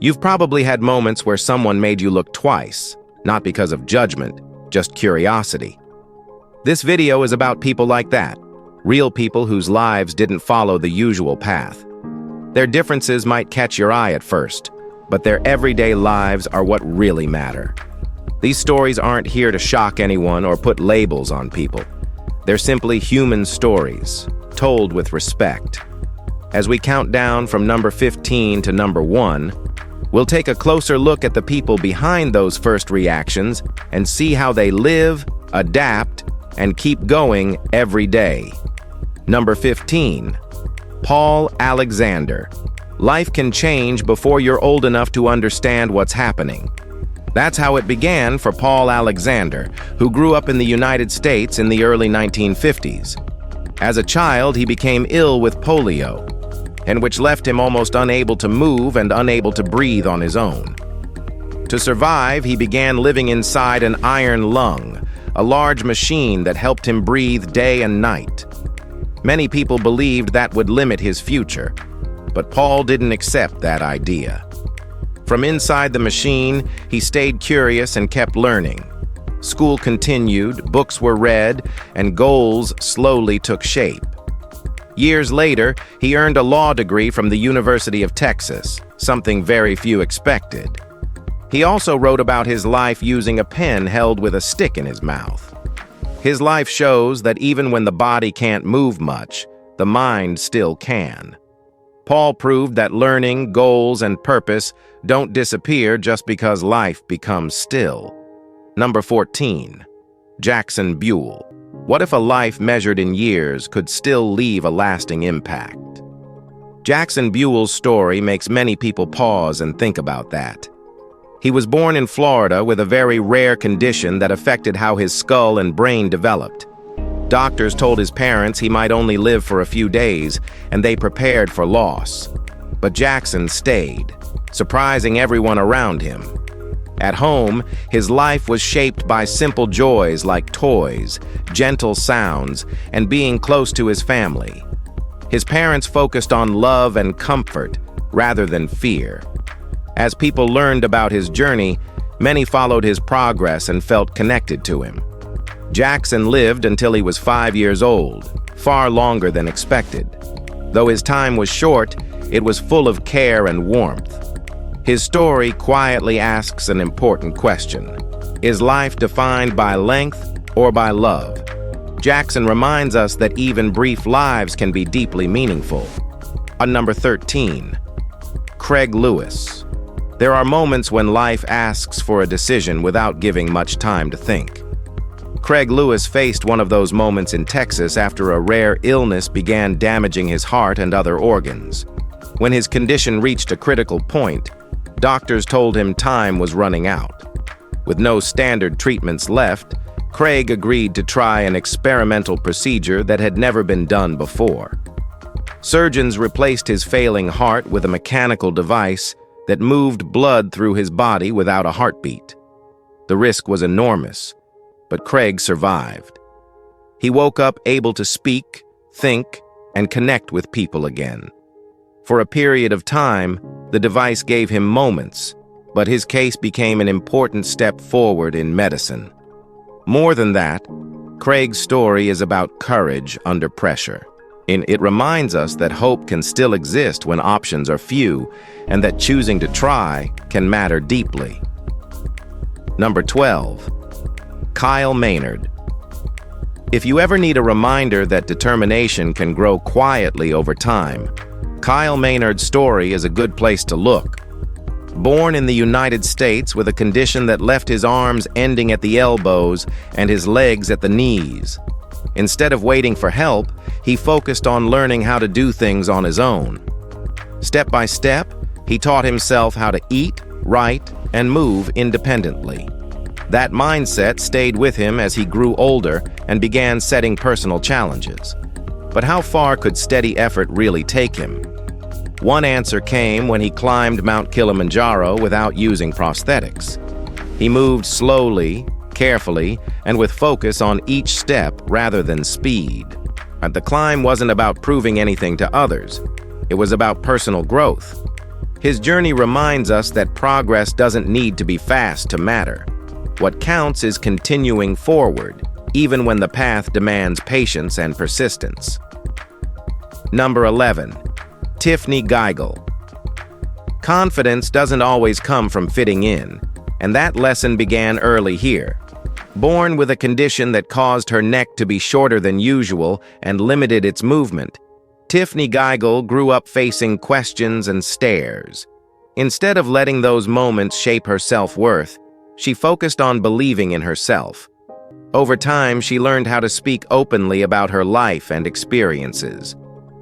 You've probably had moments where someone made you look twice, not because of judgment, just curiosity. This video is about people like that, real people whose lives didn't follow the usual path. Their differences might catch your eye at first, but their everyday lives are what really matter. These stories aren't here to shock anyone or put labels on people. They're simply human stories, told with respect. As we count down from number 15 to number 1, we'll take a closer look at the people behind those first reactions and see how they live, adapt, and keep going every day. Number 15. Paul Alexander. Life can change before you're old enough to understand what's happening. That's how it began for Paul Alexander, who grew up in the United States in the early 1950s. As a child, he became ill with polio, and which left him almost unable to move and unable to breathe on his own. To survive, he began living inside an iron lung, a large machine that helped him breathe day and night. Many people believed that would limit his future, but Paul didn't accept that idea. From inside the machine, he stayed curious and kept learning. School continued, books were read, and goals slowly took shape. Years later, he earned a law degree from the University of Texas, something very few expected. He also wrote about his life using a pen held with a stick in his mouth. His life shows that even when the body can't move much, the mind still can. Paul proved that learning, goals, and purpose don't disappear just because life becomes still. Number 14. Jackson Buell. What if a life measured in years could still leave a lasting impact? Jackson Buell's story makes many people pause and think about that. He was born in Florida with a very rare condition that affected how his skull and brain developed. Doctors told his parents he might only live for a few days, and they prepared for loss. But Jackson stayed, surprising everyone around him. At home, his life was shaped by simple joys like toys, gentle sounds, and being close to his family. His parents focused on love and comfort rather than fear. As people learned about his journey, many followed his progress and felt connected to him. Jackson lived until he was 5 years old, far longer than expected. Though his time was short, it was full of care and warmth. His story quietly asks an important question. Is life defined by length or by love? Jackson reminds us that even brief lives can be deeply meaningful. On number 13, Craig Lewis. There are moments when life asks for a decision without giving much time to think. Craig Lewis faced one of those moments in Texas after a rare illness began damaging his heart and other organs. When his condition reached a critical point, doctors told him time was running out. With no standard treatments left, Craig agreed to try an experimental procedure that had never been done before. Surgeons replaced his failing heart with a mechanical device that moved blood through his body without a heartbeat. The risk was enormous, but Craig survived. He woke up able to speak, think, and connect with people again. For a period of time, the device gave him moments, but his case became an important step forward in medicine. More than that, Craig's story is about courage under pressure. It reminds us that hope can still exist when options are few, and that choosing to try can matter deeply. Number 12. Kyle Maynard. If you ever need a reminder that determination can grow quietly over time, Kyle Maynard's story is a good place to look. Born in the United States with a condition that left his arms ending at the elbows and his legs at the knees. Instead of waiting for help, he focused on learning how to do things on his own. Step by step, he taught himself how to eat, write, and move independently. That mindset stayed with him as he grew older and began setting personal challenges. But how far could steady effort really take him? One answer came when he climbed Mount Kilimanjaro without using prosthetics. He moved slowly, carefully, and with focus on each step rather than speed. The climb wasn't about proving anything to others. It was about personal growth. His journey reminds us that progress doesn't need to be fast to matter. What counts is continuing forward, even when the path demands patience and persistence. Number 11. Tiffany Geel. Confidence doesn't always come from fitting in, and that lesson began early here. Born with a condition that caused her neck to be shorter than usual and limited its movement, Tiffany Geel grew up facing questions and stares. Instead of letting those moments shape her self-worth, she focused on believing in herself. Over time, she learned how to speak openly about her life and experiences.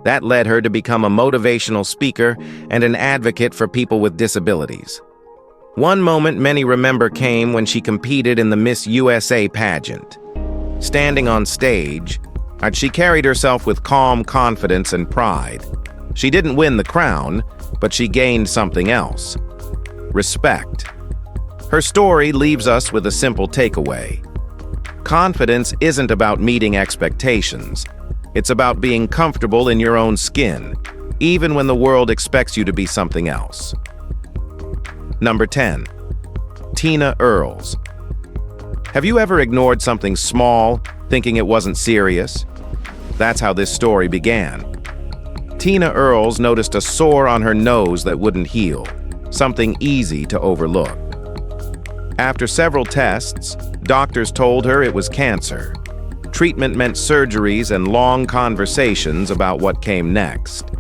That led her to become a motivational speaker and an advocate for people with disabilities. One moment many remember came when she competed in the Miss USA pageant. Standing on stage, she carried herself with calm confidence and pride. She didn't win the crown, but she gained something else: respect. Her story leaves us with a simple takeaway. Confidence isn't about meeting expectations. It's about being comfortable in your own skin, even when the world expects you to be something else. Number 10. Tina Earles. Have you ever ignored something small, thinking it wasn't serious? That's how this story began. Tina Earles noticed a sore on her nose that wouldn't heal, something easy to overlook. After several tests, doctors told her it was cancer. Treatment meant surgeries and long conversations about what came next.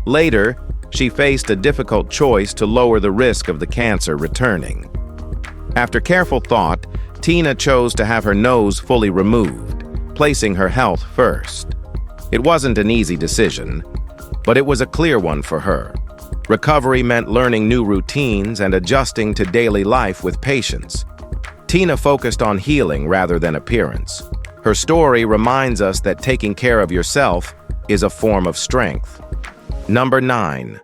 Later, she faced a difficult choice to lower the risk of the cancer returning. After careful thought, Tina chose to have her nose fully removed, placing her health first. It wasn't an easy decision, but it was a clear one for her. Recovery meant learning new routines and adjusting to daily life with patience. Tina focused on healing rather than appearance. Her story reminds us that taking care of yourself is a form of strength. Number 9.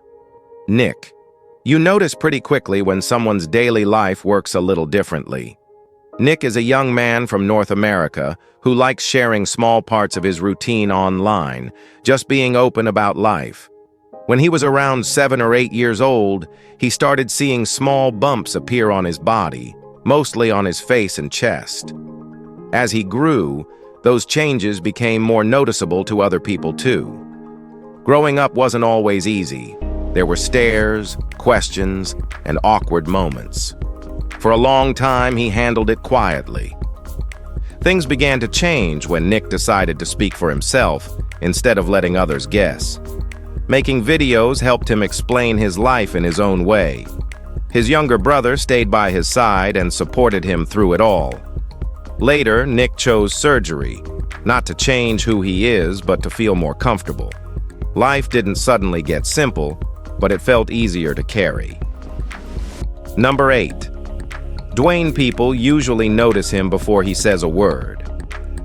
Nick. You notice pretty quickly when someone's daily life works a little differently. Nick is a young man from North America who likes sharing small parts of his routine online, just being open about life. When he was around 7 or 8 years old, he started seeing small bumps appear on his body, mostly on his face and chest. As he grew, those changes became more noticeable to other people too. Growing up wasn't always easy. There were stares, questions, and awkward moments. For a long time, he handled it quietly. Things began to change when Nick decided to speak for himself instead of letting others guess. Making videos helped him explain his life in his own way. His younger brother stayed by his side and supported him through it all. Later, Nick chose surgery, not to change who he is, but to feel more comfortable. Life didn't suddenly get simple, but it felt easier to carry. Number 8. Dwayne. People usually notice him before he says a word.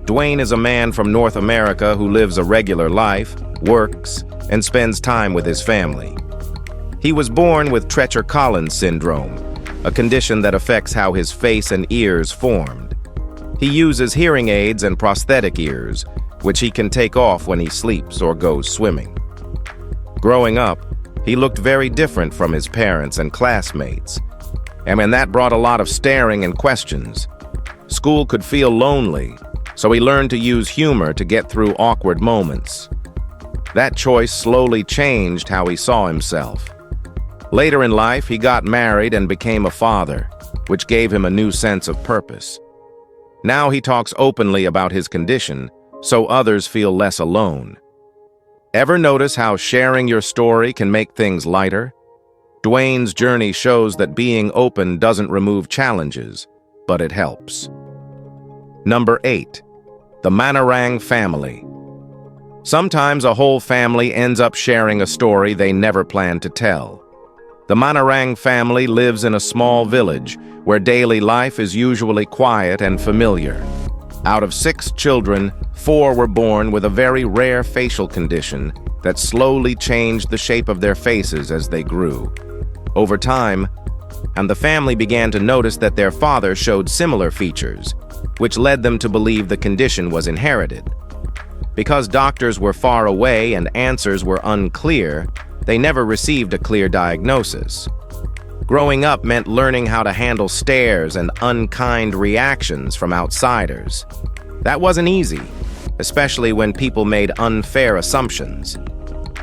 Dwayne is a man from North America who lives a regular life, works, and spends time with his family. He was born with Treacher-Collins syndrome, a condition that affects how his face and ears formed. He uses hearing aids and prosthetic ears, which he can take off when he sleeps or goes swimming. Growing up, he looked very different from his parents and classmates, and that brought a lot of staring and questions. School could feel lonely, so he learned to use humor to get through awkward moments. That choice slowly changed how he saw himself. Later in life, he got married and became a father, which gave him a new sense of purpose. Now he talks openly about his condition, so others feel less alone. Ever notice how sharing your story can make things lighter? Dwayne's journey shows that being open doesn't remove challenges, but it helps. Number 8. The Manorang family. Sometimes a whole family ends up sharing a story they never planned to tell. The Manorang family lives in a small village where daily life is usually quiet and familiar. Out of 6 children, 4 were born with a very rare facial condition that slowly changed the shape of their faces as they grew. Over time, the family began to notice that their father showed similar features, which led them to believe the condition was inherited. Because doctors were far away and answers were unclear, They never received a clear diagnosis. Growing up meant learning how to handle stares and unkind reactions from outsiders. That wasn't easy, especially when people made unfair assumptions.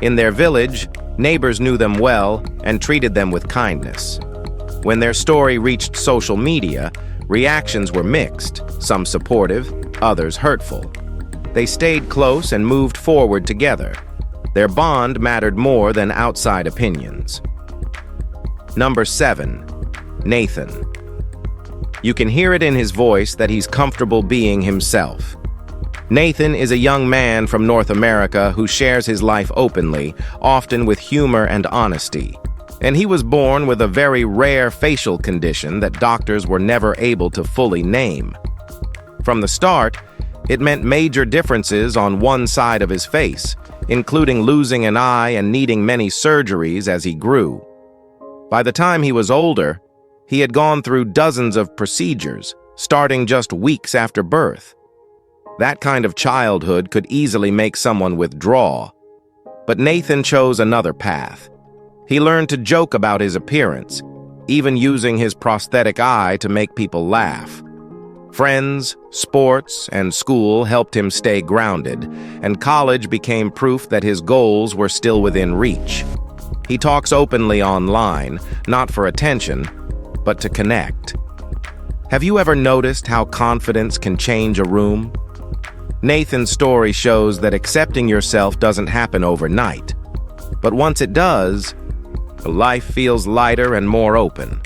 In their village, neighbors knew them well and treated them with kindness. When their story reached social media, reactions were mixed, some supportive, others hurtful. They stayed close and moved forward together. Their bond mattered more than outside opinions. Number 7. Nathan. You can hear it in his voice that he's comfortable being himself. Nathan is a young man from North America who shares his life openly, often with humor and honesty. And he was born with a very rare facial condition that doctors were never able to fully name. From the start, it meant major differences on one side of his face, including losing an eye and needing many surgeries as he grew. By the time he was older, he had gone through dozens of procedures, starting just weeks after birth. That kind of childhood could easily make someone withdraw. But Nathan chose another path. He learned to joke about his appearance, even using his prosthetic eye to make people laugh. Friends, sports, and school helped him stay grounded, and college became proof that his goals were still within reach. He talks openly online, not for attention, but to connect. Have you ever noticed how confidence can change a room? Nathan's story shows that accepting yourself doesn't happen overnight. But once it does, life feels lighter and more open.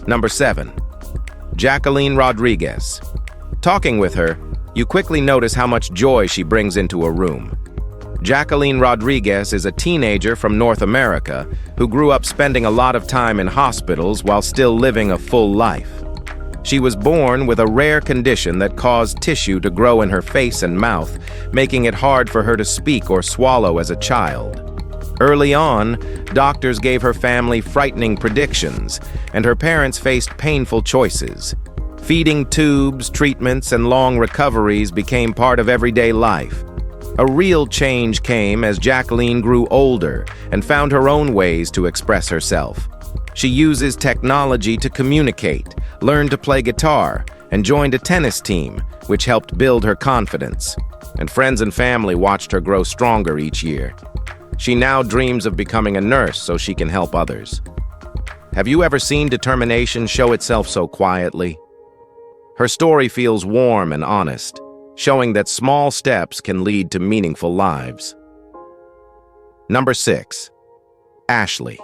Number 7. Jacqueline Rodriguez. Talking with her, you quickly notice how much joy she brings into a room. Jacqueline Rodriguez is a teenager from North America who grew up spending a lot of time in hospitals while still living a full life. She was born with a rare condition that caused tissue to grow in her face and mouth, making it hard for her to speak or swallow as a child. Early on, doctors gave her family frightening predictions, and her parents faced painful choices. Feeding tubes, treatments, and long recoveries became part of everyday life. A real change came as Jacqueline grew older and found her own ways to express herself. She uses technology to communicate, learned to play guitar, and joined a tennis team, which helped build her confidence. And friends and family watched her grow stronger each year. She now dreams of becoming a nurse so she can help others. Have you ever seen determination show itself so quietly? Her story feels warm and honest, showing that small steps can lead to meaningful lives. Number 6. Ashley.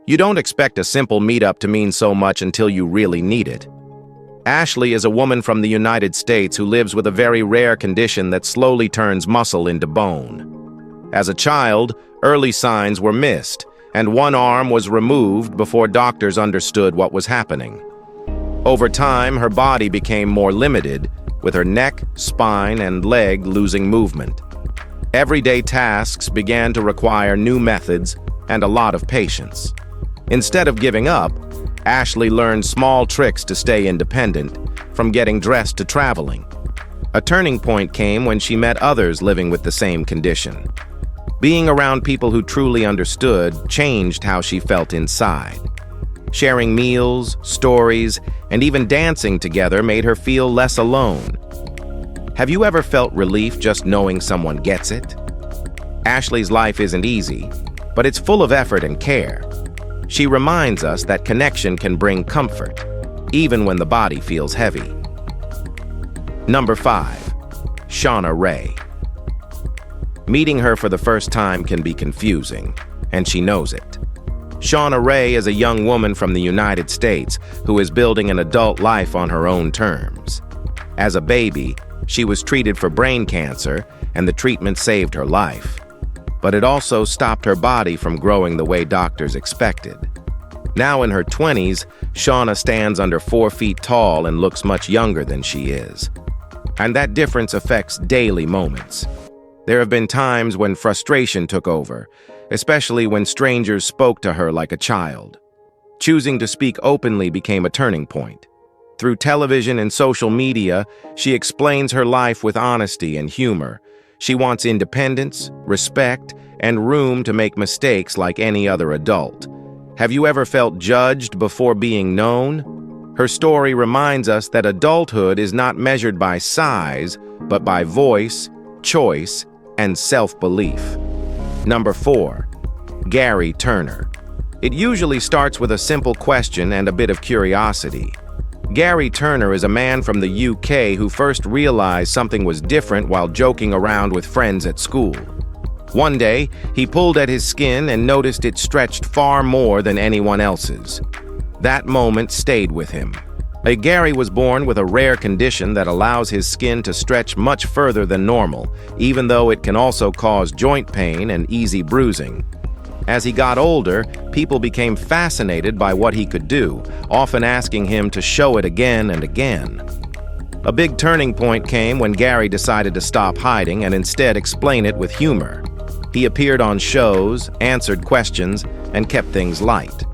You don't expect a simple meetup to mean so much until you really need it. Ashley is a woman from the United States who lives with a very rare condition that slowly turns muscle into bone. As a child, early signs were missed, and one arm was removed before doctors understood what was happening. Over time, her body became more limited, with her neck, spine, and leg losing movement. Everyday tasks began to require new methods and a lot of patience. Instead of giving up, Ashley learned small tricks to stay independent, from getting dressed to traveling. A turning point came when she met others living with the same condition. Being around people who truly understood changed how she felt inside. Sharing meals, stories, and even dancing together made her feel less alone. Have you ever felt relief just knowing someone gets it? Ashley's life isn't easy, but it's full of effort and care. She reminds us that connection can bring comfort, even when the body feels heavy. Number 5. Shauna Ray. Meeting her for the first time can be confusing, and she knows it. Shauna Ray is a young woman from the United States who is building an adult life on her own terms. As a baby, she was treated for brain cancer, and the treatment saved her life. But it also stopped her body from growing the way doctors expected. Now in her 20s, Shauna stands under 4 feet tall and looks much younger than she is. And that difference affects daily moments. There have been times when frustration took over, especially when strangers spoke to her like a child. Choosing to speak openly became a turning point. Through television and social media, she explains her life with honesty and humor. She wants independence, respect, and room to make mistakes like any other adult. Have you ever felt judged before being known? Her story reminds us that adulthood is not measured by size, but by voice, choice, and self-belief. Number 4. Gary Turner. It usually starts with a simple question and a bit of curiosity. Gary Turner is a man from the UK who first realized something was different while joking around with friends at school. One day, he pulled at his skin and noticed it stretched far more than anyone else's. That moment stayed with him. Gary was born with a rare condition that allows his skin to stretch much further than normal, even though it can also cause joint pain and easy bruising. As he got older, people became fascinated by what he could do, often asking him to show it again and again. A big turning point came when Gary decided to stop hiding and instead explain it with humor. He appeared on shows, answered questions, and kept things light.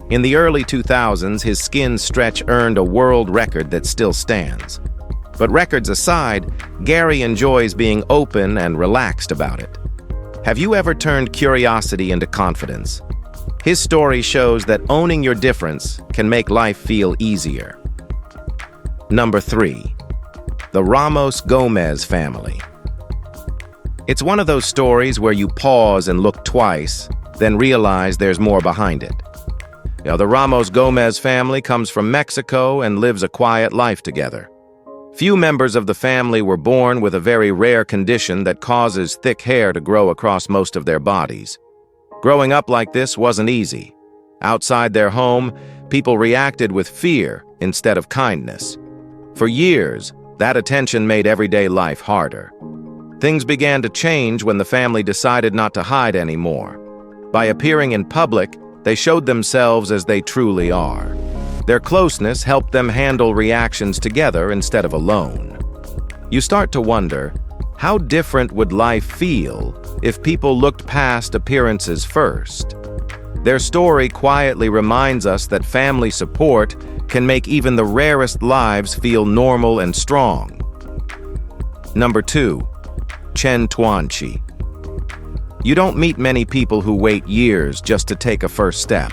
In the early 2000s, his skin stretch earned a world record that still stands. But records aside, Gary enjoys being open and relaxed about it. Have you ever turned curiosity into confidence? His story shows that owning your difference can make life feel easier. Number 3. The Ramos Gomez family. It's one of those stories where you pause and look twice, then realize there's more behind it. The Ramos Gomez family comes from Mexico and lives a quiet life together. Few members of the family were born with a very rare condition that causes thick hair to grow across most of their bodies. Growing up like this wasn't easy. Outside their home, people reacted with fear instead of kindness. For years, that attention made everyday life harder. Things began to change when the family decided not to hide anymore. By appearing in public, they showed themselves as they truly are. Their closeness helped them handle reactions together instead of alone. You start to wonder, how different would life feel if people looked past appearances first? Their story quietly reminds us that family support can make even the rarest lives feel normal and strong. Number 2. Chen Tuanchi. You don't meet many people who wait years just to take a first step.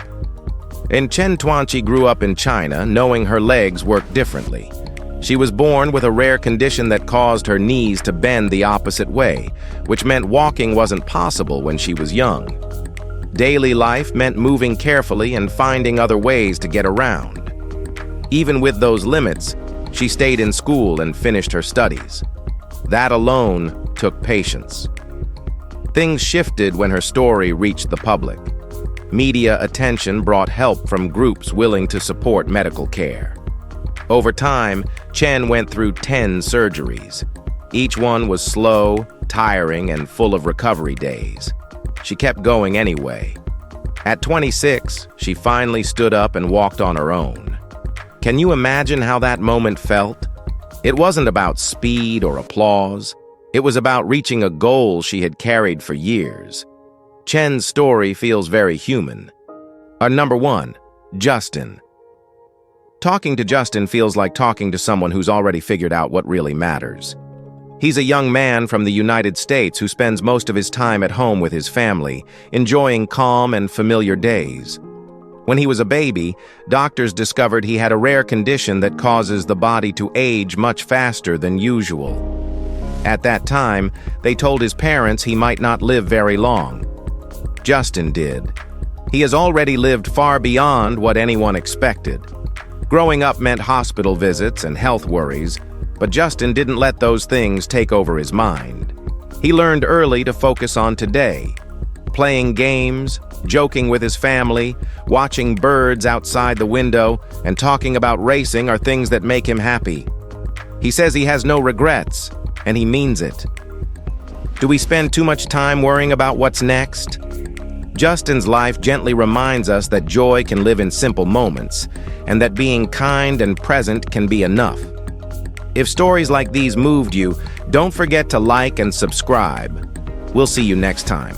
Chen Tuanchi grew up in China, knowing her legs work differently. She was born with a rare condition that caused her knees to bend the opposite way, which meant walking wasn't possible when she was young. Daily life meant moving carefully and finding other ways to get around. Even with those limits, she stayed in school and finished her studies. That alone took patience. Things shifted when her story reached the public. Media attention brought help from groups willing to support medical care. Over time, Chen went through 10 surgeries. Each one was slow, tiring, and full of recovery days. She kept going anyway. At 26, she finally stood up and walked on her own. Can you imagine how that moment felt? It wasn't about speed or applause. It was about reaching a goal she had carried for years. Chen's story feels very human. Our number 1, Justin. Talking to Justin feels like talking to someone who's already figured out what really matters. He's a young man from the United States who spends most of his time at home with his family, enjoying calm and familiar days. When he was a baby, doctors discovered he had a rare condition that causes the body to age much faster than usual. At that time, they told his parents he might not live very long. Justin did. He has already lived far beyond what anyone expected. Growing up meant hospital visits and health worries, but Justin didn't let those things take over his mind. He learned early to focus on today. Playing games, joking with his family, watching birds outside the window, and talking about racing are things that make him happy. He says he has no regrets, and he means it. Do we spend too much time worrying about what's next? Justin's life gently reminds us that joy can live in simple moments, and that being kind and present can be enough. If stories like these moved you, don't forget to like and subscribe. We'll see you next time.